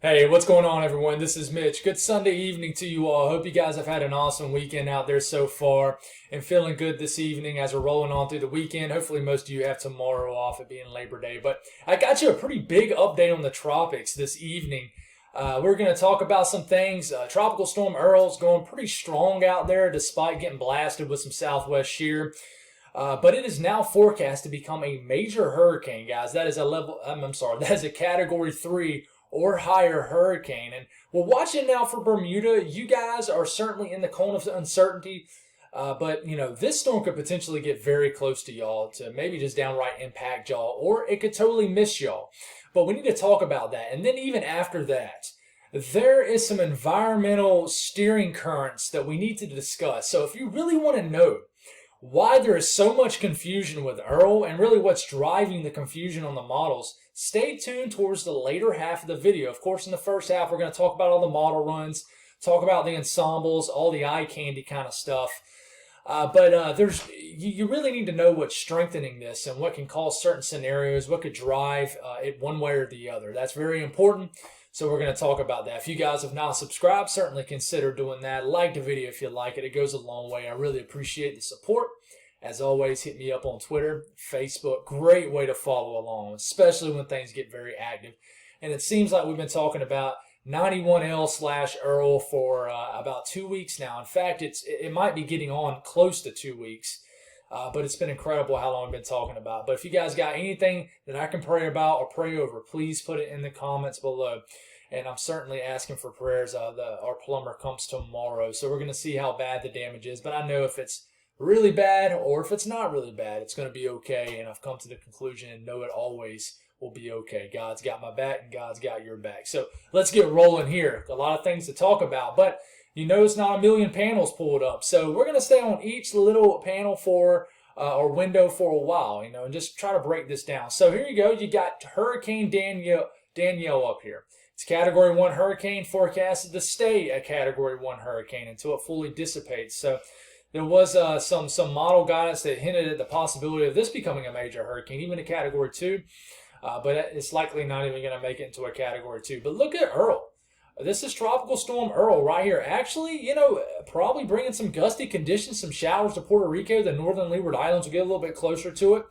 Hey, what's going on, everyone? This is Mitch. Good Sunday evening to you all. Hope you guys have had an awesome weekend out there so far and feeling good this evening as we're rolling on through the weekend. Hopefully, most of you have tomorrow off, it being Labor Day. But I got you a pretty big update on the tropics this evening. We're going to talk about some things. Tropical Storm Earl's going pretty strong out there despite getting blasted with some southwest shear. But it is now forecast to become a major hurricane, guys. That is that is a Category 3 or higher hurricane. And we're watching now for Bermuda. You guys are certainly in the cone of uncertainty. But, this storm could potentially get very close to y'all to maybe just downright impact y'all, or it could totally miss y'all. But we need to talk about that. And then even after that, there is some environmental steering currents that we need to discuss. So if you really want to know why there is so much confusion with Earl and really what's driving the confusion on the models, stay tuned towards the later half of the video. Of course, in the first half, we're going to talk about all the model runs, talk about the ensembles, all the eye candy kind of stuff. But you really need to know what's strengthening this and what can cause certain scenarios, what could drive it one way or the other. That's very important. So we're going to talk about that. If you guys have not subscribed, certainly consider doing that. Like the video if you like it. It goes a long way. I really appreciate the support. As always, hit me up on Twitter, Facebook. Great way to follow along, especially when things get very active. And it seems like we've been talking about 91L/Earl for about 2 weeks now. In fact, it might be getting on close to 2 weeks. But it's been incredible how long I've been talking about. But if you guys got anything that I can pray about or pray over, please put it in the comments below. And I'm certainly asking for prayers. Our plumber comes tomorrow, so we're going to see how bad the damage is. But I know if it's really bad or if it's not really bad, it's going to be okay. And I've come to the conclusion and know it always will be okay. God's got my back and God's got your back. So let's get rolling here. A lot of things to talk about, but it's not a million panels pulled up. So we're going to stay on each little panel or window for a while, and just try to break this down. So here you go. You got Hurricane Danielle up here. It's Category 1 hurricane, forecasted to stay a Category 1 hurricane until it fully dissipates. So there was some model guidance that hinted at the possibility of this becoming a major hurricane, even a Category 2. But it's likely not even going to make it into a Category 2. But look at Earl. This is Tropical Storm Earl right here. Actually, probably bringing some gusty conditions, some showers to Puerto Rico. The northern Leeward Islands will get a little bit closer to it.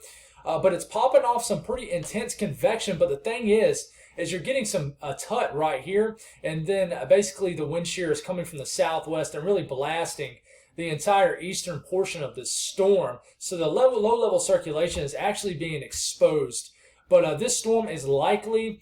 But it's popping off some pretty intense convection. But the thing is you're getting a tut right here. And then basically the wind shear is coming from the southwest and really blasting the entire eastern portion of this storm. So the low-level circulation is actually being exposed. But this storm is likely,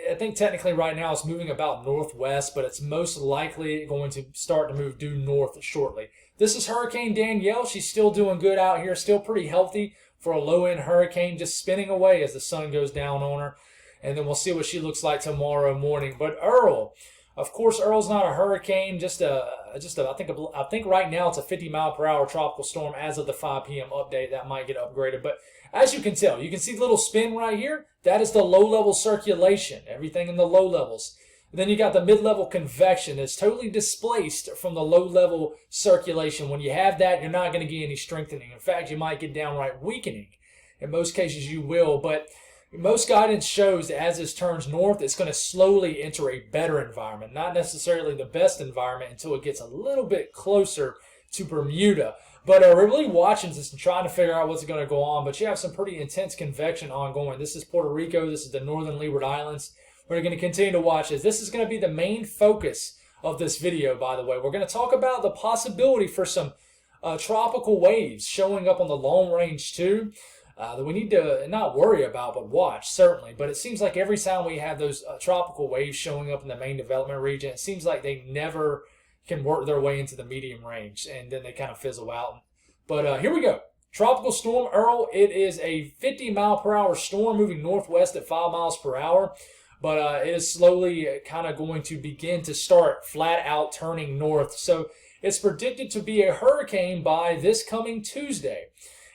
I think technically right now it's moving about northwest, but it's most likely going to start to move due north shortly. This is Hurricane Danielle. She's still doing good out here, still pretty healthy for a low-end hurricane, just spinning away as the sun goes down on her. And then we'll see what she looks like tomorrow morning. But Earl, of course, Earl's not a hurricane, I think right now it's a 50-mile-per-hour tropical storm as of the 5 p.m. update. That might get upgraded. But as you can tell, you can see the little spin right here. That is the low-level circulation, everything in the low levels. And then you got the mid-level convection that's totally displaced from the low-level circulation. When you have that, you're not going to get any strengthening. In fact, you might get downright weakening. In most cases, you will. But most guidance shows that as this turns north, it's going to slowly enter a better environment. Not necessarily the best environment until it gets a little bit closer to Bermuda. But we're really watching this and trying to figure out what's going to go on. But you have some pretty intense convection ongoing. This is Puerto Rico. This is the northern Leeward Islands. We're going to continue to watch this. This is going to be the main focus of this video, by the way. We're going to talk about the possibility for some tropical waves showing up on the long range too. That we need to not worry about, but watch, certainly. But it seems like every time we have those tropical waves showing up in the main development region, it seems like they never can work their way into the medium range, and then they kind of fizzle out. But here we go. Tropical Storm Earl. It is a 50-mile-per-hour storm moving northwest at 5 miles per hour. But it is slowly kind of going to begin to start flat out turning north. So it's predicted to be a hurricane by this coming Tuesday.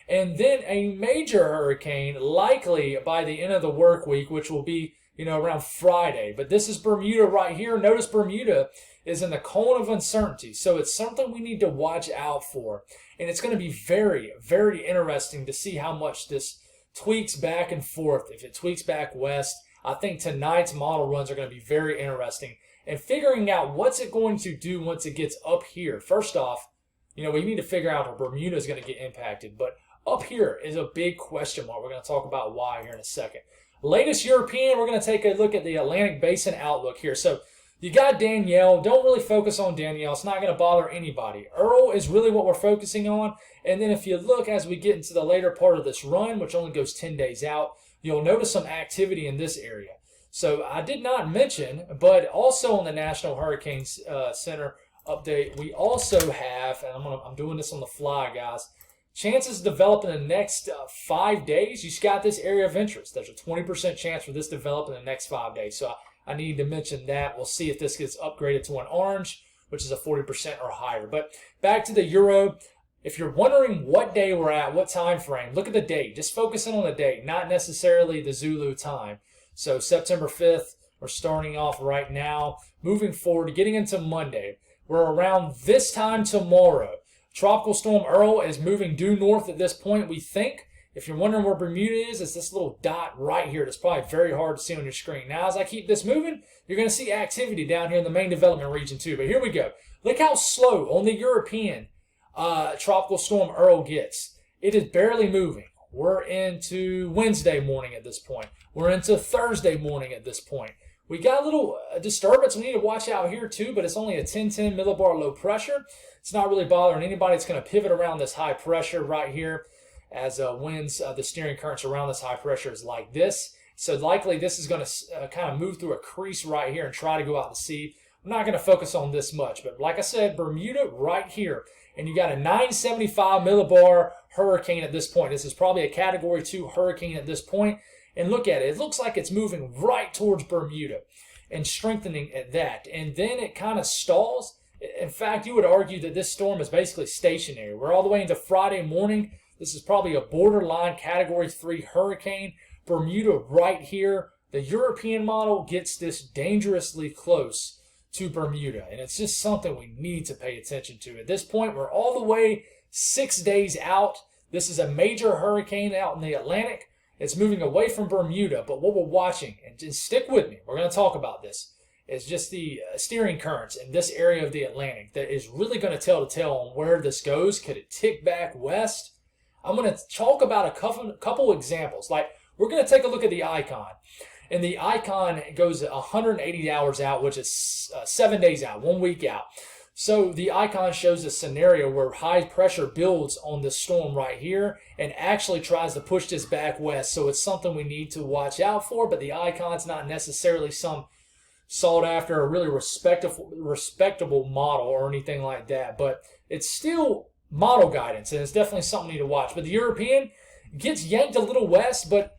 And then a major hurricane likely by the end of the work week, which will be, around Friday. But this is Bermuda right here. Notice Bermuda is in the cone of uncertainty. So it's something we need to watch out for. And it's going to be very, very interesting to see how much this tweaks back and forth. If it tweaks back west, I think tonight's model runs are going to be very interesting. And figuring out what's it going to do once it gets up here. First off, we need to figure out if Bermuda is going to get impacted. But up here is a big question mark. We're going to talk about why here in a second. Latest European, we're going to take a look at the Atlantic Basin outlook here. So you got Danielle. Don't really focus on Danielle. It's not going to bother anybody. Earl is really what we're focusing on. And then if you look as we get into the later part of this run, which only goes 10 days out, you'll notice some activity in this area. So I did not mention, but also on the National Hurricane Center update, we also have, and I'm doing this on the fly, guys, chances develop in the next 5 days. You just got this area of interest. There's a 20% chance for this to develop in the next 5 days. So I need to mention that. We'll see if this gets upgraded to an orange, which is a 40% or higher. But back to the Euro. If you're wondering what day we're at, what time frame, look at the date. Just focusing on the date, not necessarily the Zulu time. So September 5th, we're starting off right now. Moving forward, getting into Monday. We're around this time tomorrow. Tropical Storm Earl is moving due north at this point, we think. If you're wondering where Bermuda is, it's this little dot right here. That's probably very hard to see on your screen. Now, as I keep this moving, you're going to see activity down here in the main development region too. But here we go. Look how slow on the European Tropical Storm Earl gets. It is barely moving. We're into Wednesday morning at this point. We're into Thursday morning at this point. We got a little disturbance we need to watch out here too, but it's only a 1010 millibar low pressure. It's not really bothering anybody. It's going to pivot around this high pressure right here as winds, the steering currents around this high pressure is like this. So likely this is going to kind of move through a crease right here and try to go out to sea. I'm not going to focus on this much, but like I said, Bermuda right here. And you got a 975 millibar hurricane at this point. This is probably a Category 2 hurricane at this point. And look at it. It looks like it's moving right towards Bermuda and strengthening at that. And then it kind of stalls. In fact, you would argue that this storm is basically stationary. We're all the way into Friday morning. This is probably a borderline Category 3 hurricane. Bermuda right here. The European model gets this dangerously close to Bermuda. And it's just something we need to pay attention to. At this point, we're all the way 6 days out. This is a major hurricane out in the Atlantic. It's moving away from Bermuda, but what we're watching, and just stick with me, we're going to talk about this, is just the steering currents in this area of the Atlantic that is really going to tell the tale on where this goes. Could it tick back west? I'm going to talk about a couple examples. Like, we're going to take a look at the icon. And the icon goes 180 hours out, which is 7 days out, 1 week out. So the icon shows a scenario where high pressure builds on this storm right here and actually tries to push this back west. So it's something we need to watch out for, but the icon's not necessarily some sought after or really respectable model or anything like that. But it's still model guidance, and it's definitely something we need to watch. But the European gets yanked a little west, but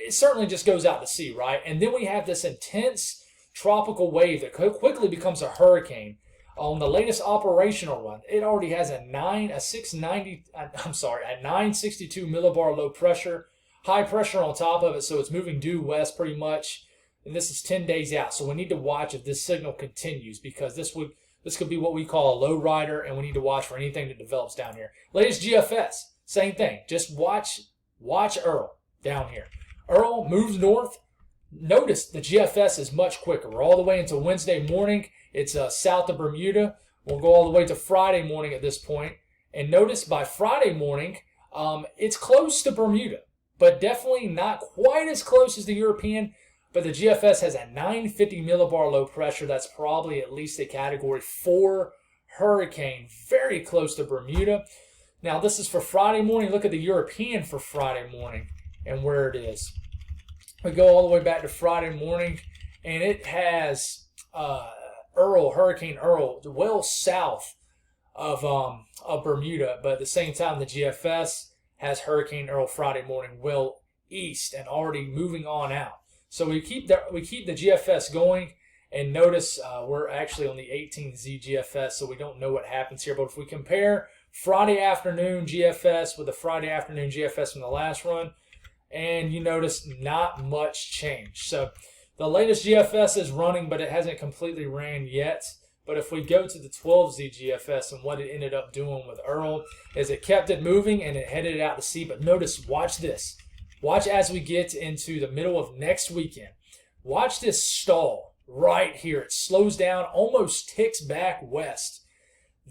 it certainly just goes out to sea, right? And then we have this intense tropical wave that quickly becomes a hurricane. On the latest operational run, it already has a 962 millibar low pressure, high pressure on top of it, so it's moving due west pretty much. And this is 10 days out, so we need to watch if this signal continues, because this could be what we call a low rider, and we need to watch for anything that develops down here. Latest GFS, same thing. Just watch Earl down here. Earl moves north. Notice the GFS is much quicker. We're all the way into Wednesday morning. It's south of Bermuda. We'll go all the way to Friday morning at this point. And notice by Friday morning, it's close to Bermuda, but definitely not quite as close as the European. But the GFS has a 950 millibar low pressure. That's probably at least a Category 4 hurricane, very close to Bermuda. Now, this is for Friday morning. Look at the European for Friday morning and where it is. We go all the way back to Friday morning, and it has Hurricane Earl, well south of Bermuda, but at the same time, the GFS has Hurricane Earl Friday morning well east and already moving on out. So we keep the GFS going, and notice we're actually on the 18Z GFS, so we don't know what happens here. But if we compare Friday afternoon GFS with the Friday afternoon GFS from the last run, and you notice not much change. So the latest GFS is running, but it hasn't completely ran yet. But if we go to the 12Z GFS and what it ended up doing with Earl is it kept it moving and it headed out to sea. But notice, watch this. Watch as we get into the middle of next weekend. Watch this stall right here. It slows down, almost ticks back west.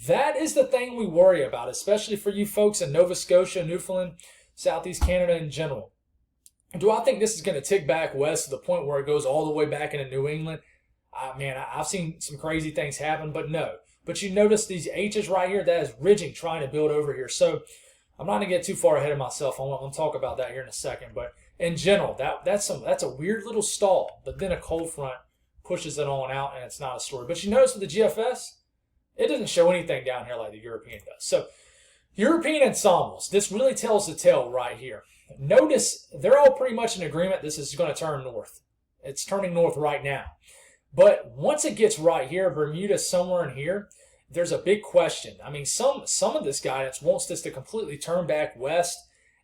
That is the thing we worry about, especially for you folks in Nova Scotia, Newfoundland, Southeast Canada in general. Do I think this is going to tick back west to the point where it goes all the way back into New England? I've seen some crazy things happen, but no. But you notice these H's right here, that is ridging trying to build over here. So I'm not going to get too far ahead of myself. I'll talk about that here in a second. But in general, that's a weird little stall. But then a cold front pushes it on out, and it's not a story. But you notice with the GFS, it doesn't show anything down here like the European does. So European ensembles, this really tells the tale right here. Notice they're all pretty much in agreement this is going to turn north. It's turning north right now. But once it gets right here, Bermuda somewhere in here, there's a big question. I mean, some of this guidance wants this to completely turn back west,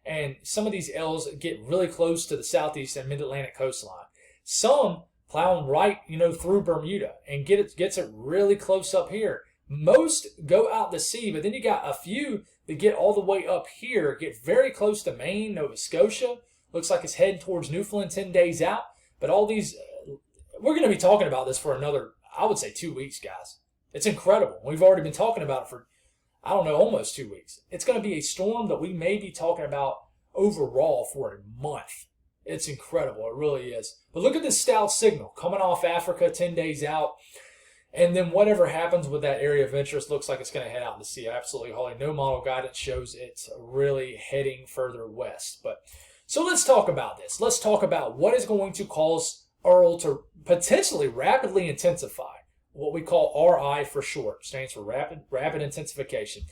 and some of these L's get really close to the southeast and mid-Atlantic coastline. Some plowing right, through Bermuda and gets it really close up here. Most go out to sea, but then you got a few that get all the way up here, get very close to Maine, Nova Scotia. Looks like it's heading towards Newfoundland 10 days out. But all these, we're going to be talking about this for another, I would say 2 weeks, guys. It's incredible. We've already been talking about it for, almost 2 weeks. It's going to be a storm that we may be talking about overall for a month. It's incredible. It really is. But look at this stout signal coming off Africa 10 days out. And then whatever happens with that area of interest looks like it's going to head out to sea. Absolutely, Holly. No model guidance shows it's really heading further west. But so let's talk about this. Let's talk about what is going to cause Earl to potentially rapidly intensify. What we call RI for short, stands for rapid intensification.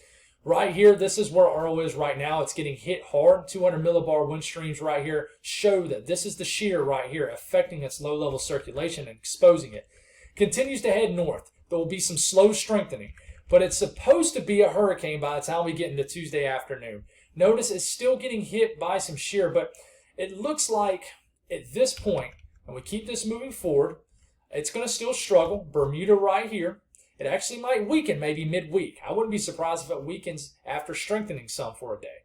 Right here, this is where Earl is right now. It's getting hit hard. 200 millibar wind streams right here show that this is the shear right here affecting its low-level circulation and exposing it. Continues to head north. There will be some slow strengthening, but it's supposed to be a hurricane by the time we get into Tuesday afternoon. Notice it's still getting hit by some shear, but it looks like at this point, and we keep this moving forward, it's going to still struggle. Bermuda right here. It actually might weaken maybe midweek. I wouldn't be surprised if it weakens after strengthening some for a day.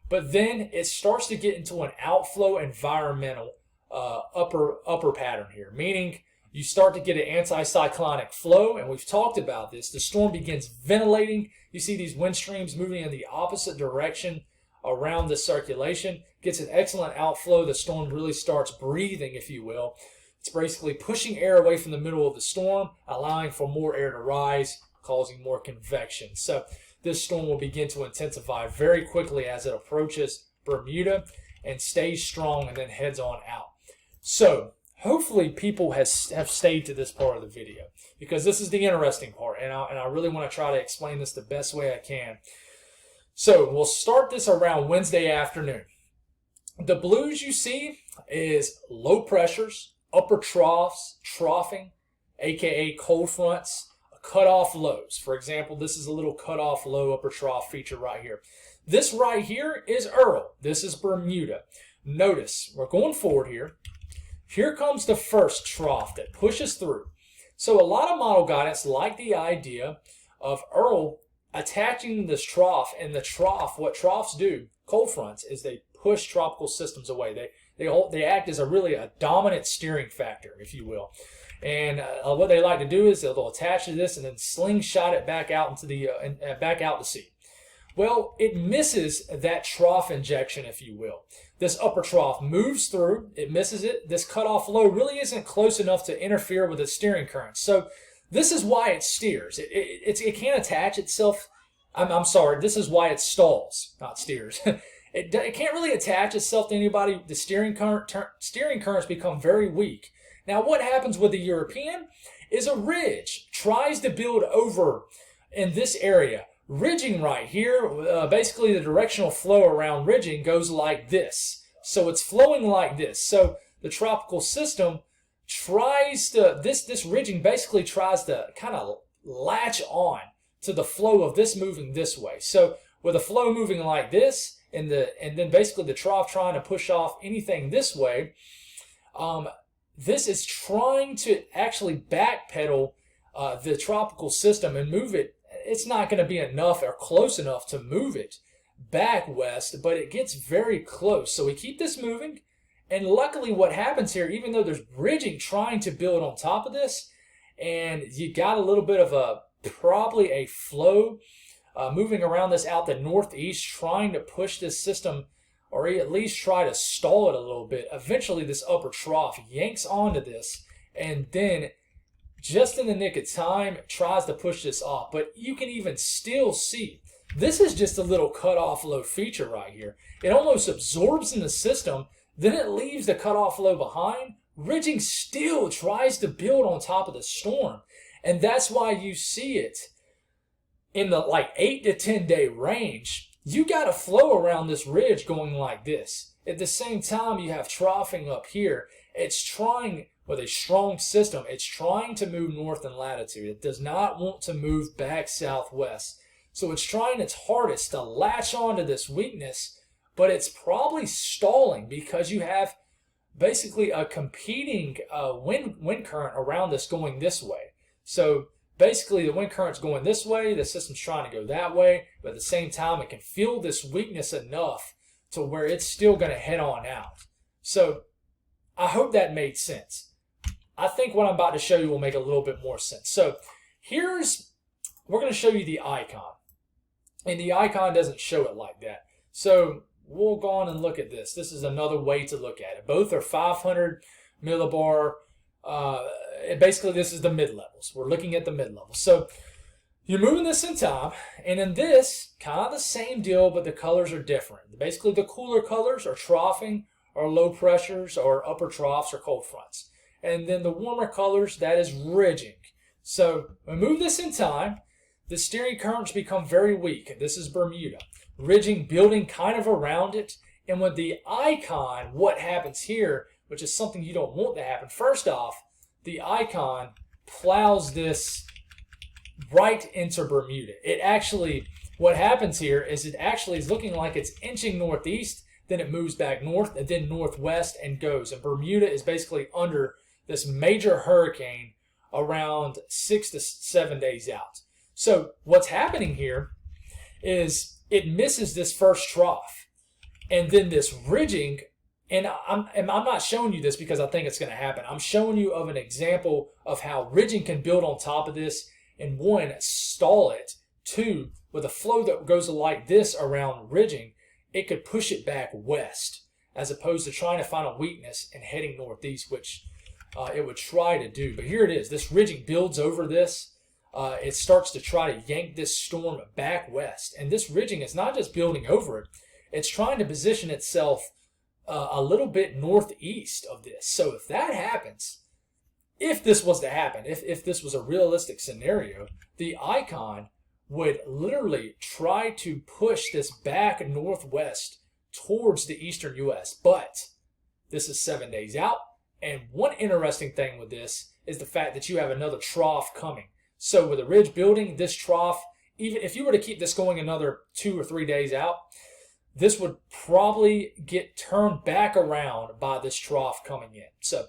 But then it starts to get into an outflow environmental upper pattern here, meaning you start to get an anticyclonic flow, and we've talked about this. The storm begins ventilating. You see these wind streams moving in the opposite direction around the circulation. Gets an excellent outflow. The storm really starts breathing, if you will. It's basically pushing air away from the middle of the storm, allowing for more air to rise, causing more convection. So this storm will begin to intensify very quickly as it approaches Bermuda and stays strong and then heads on out. So hopefully people have stayed to this part of the video, because this is the interesting part, and I really want to try to explain this the best way I can. So we'll start this around Wednesday afternoon. The blues you see is low pressures, upper troughs, troughing, aka cold fronts, cutoff lows. For example, this is a little cutoff low upper trough feature right here. This right here is Earl. This is Bermuda. Notice, we're going forward here. Here comes the first trough that pushes through. So a lot of model guidance like the idea of Earl attaching this trough, and the trough, what troughs do, cold fronts, is they push tropical systems away. They act as a dominant steering factor, if you will. And what they like to do is they'll attach to this and then slingshot it back out into the back out to sea. Well, it misses that trough injection, if you will. This upper trough moves through, it misses it. This cutoff low really isn't close enough to interfere with the steering current. So this is why it steers. It can't attach itself. I'm sorry, this is why it stalls, not steers. It can't really attach itself to anybody. The steering currents become very weak. Now, what happens with the European is a ridge tries to build over in this area. Ridging right here, basically the directional flow around ridging goes like this. So it's flowing like this. So the tropical system tries to, this ridging basically tries to kind of latch on to the flow of this moving this way. So with a flow moving like this, and then basically the trough trying to push off anything this way, this is trying to actually backpedal the tropical system and move it. It's not going to be enough or close enough to move it back west, but it gets very close. So we keep this moving. And luckily what happens here, even though there's ridging trying to build on top of this, and you got a little bit of probably a flow moving around this out the northeast, trying to push this system, or at least try to stall it a little bit. Eventually this upper trough yanks onto this, and then just in the nick of time tries to push this off. But you can even still see this is just a little cutoff low feature right here. It almost absorbs in the system, then it leaves the cutoff low behind. Ridging still tries to build on top of the storm, and that's why you see it in the like 8 to 10 day range. You got a flow around this ridge going like this. At the same time, you have troughing up here. It's trying, with a strong system, it's trying to move north in latitude. It does not want to move back southwest. So it's trying its hardest to latch onto this weakness, but it's probably stalling because you have basically a competing wind current around this going this way. So basically the wind current's going this way, the system's trying to go that way, but at the same time it can feel this weakness enough to where it's still going to head on out. So I hope that made sense. I think what I'm about to show you will make a little bit more sense. So we're going to show you the icon. And the icon doesn't show it like that. So we'll go on and look at this. This is another way to look at it. Both are 500 millibar. Basically, this is the mid-levels. We're looking at the mid-levels. So you're moving this in time. And in this, kind of the same deal, but the colors are different. Basically, the cooler colors are troughing, or low pressures, or upper troughs, or cold fronts. And then the warmer colors, that is ridging. So we move this in time. The steering currents become very weak. This is Bermuda. Ridging building kind of around it. And with the icon, what happens here, which is something you don't want to happen. First off, the icon plows this right into Bermuda. It actually, what happens here is it actually is looking like it's inching northeast, then it moves back north, and then northwest and goes. And Bermuda is basically under this major hurricane around 6 to 7 days out. So what's happening here is it misses this first trough, and then this ridging, and I'm not showing you this because I think it's going to happen. I'm showing you of an example of how ridging can build on top of this, and one, stall it. Two, with a flow that goes like this around ridging, it could push it back west as opposed to trying to find a weakness and heading northeast, which it would try to do. But here it is. This ridging builds over this. It starts to try to yank this storm back west. And this ridging is not just building over it. It's trying to position itself a little bit northeast of this. So if that happens, if this was to happen, if this was a realistic scenario, the icon would literally try to push this back northwest towards the eastern U.S. But this is 7 days out. And one interesting thing with this is the fact that you have another trough coming. So with a ridge building, this trough, even if you were to keep this going another 2 or 3 days out, this would probably get turned back around by this trough coming in. So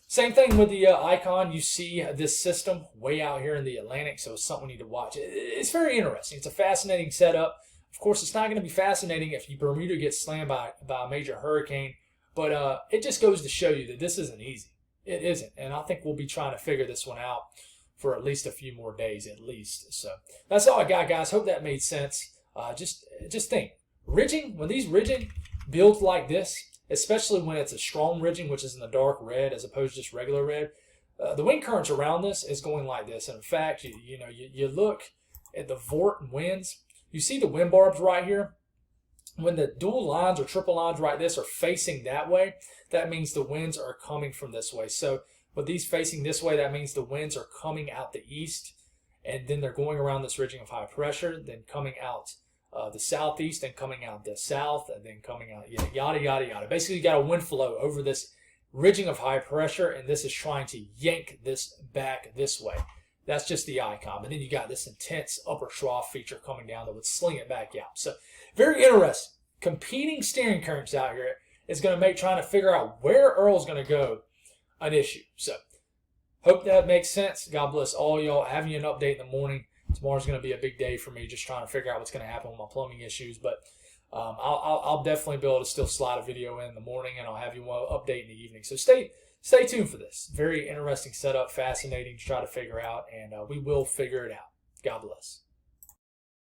same thing with the icon. You see this system way out here in the Atlantic, so it's something we need to watch. It's very interesting. It's a fascinating setup. Of course, it's not going to be fascinating if Bermuda gets slammed by a major hurricane, but it just goes to show you that this isn't easy. It isn't, and I think we'll be trying to figure this one out for at least a few more days at least. So that's all I got, guys. Hope that made sense. Just think, ridging, when these ridging builds like this, especially when it's a strong ridging, which is in the dark red as opposed to just regular red, the wind currents around this is going like this. And in fact, you look at the vort and winds, you see the wind barbs right here. When the dual lines or triple lines like this are facing that way, that means the winds are coming from this way. So with these facing this way, that means the winds are coming out the east, and then they're going around this ridging of high pressure, then coming out the southeast, and coming out the south, and then coming out, yada, yada, yada. Basically, you got a wind flow over this ridging of high pressure, and this is trying to yank this back this way. That's just the icon. But then you got this intense upper trough feature coming down that would sling it back out. So very interesting. Competing steering currents out here is going to make trying to figure out where Earl's going to go an issue. So hope that makes sense. God bless all y'all. Having you an update in the morning. Tomorrow's going to be a big day for me, just trying to figure out what's going to happen with my plumbing issues. But I'll definitely be able to still slide a video in the morning, and I'll have you one update in the evening. So stay tuned for this. Very interesting setup, fascinating to try to figure out, and we will figure it out. God bless.